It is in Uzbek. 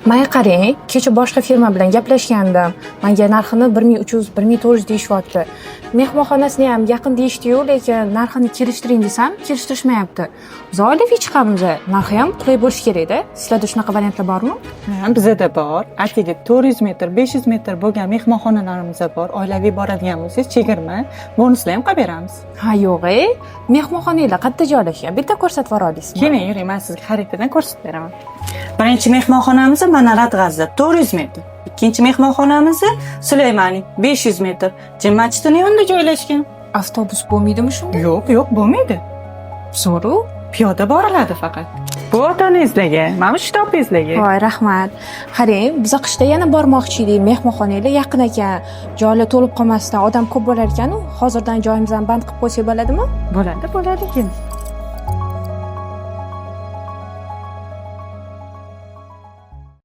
Mana qarang, kecha boshqa firma bilan gaplashgandim. Menga narxini 1300, 1400 deyishyapti. Mehmonxonasini ham yaqin deyishdi-yu, lekin narxini kelishtiring desam, kelishtirishmayapti. Biz oilaviy chiqamiz, narxi ham qulay bo'lishi kerak-da. Sizlarda shunaqa variantlar bormi? Ha, bizda bor. Atigi 400 metr, 500 metr bo'lgan mehmonxonalarimiz bor. Oilaviy boradigan bo'lsangiz, chegirma, bonuslar ham qilib beramiz. Ha, yo'q-ey. Mehmonxonalar qayerda joylashgan? Bitta ko'rsatib bera olasizmi? Keling, yuring, men sizga xaritadan ko'rsatib beraman. Birinchi mehmonxonamiz mana Radg'azda 400 metr. Ikkinchi mehmonxonamiz Sulaymaniy 500 metr. Juma masjidining yonida joylashgan. Avtobus bo'lmaydimi shunda? Yo'q, bo'lmaydi. Zo'ru. Piyoda boriladi faqat. Bu otangizdagi, mana shu topingizdagi. Voy, rahmat. Qarang, biz qishda yana bormoqchi edik. Mehmonxonalar yaqin ekan. Joylar to'lib qolmasdan odam ko'p bo'lar ekan-u. Hozirdan joyimizni band qilib qo'ysak bo'ladimi? Bo'ladi, keling.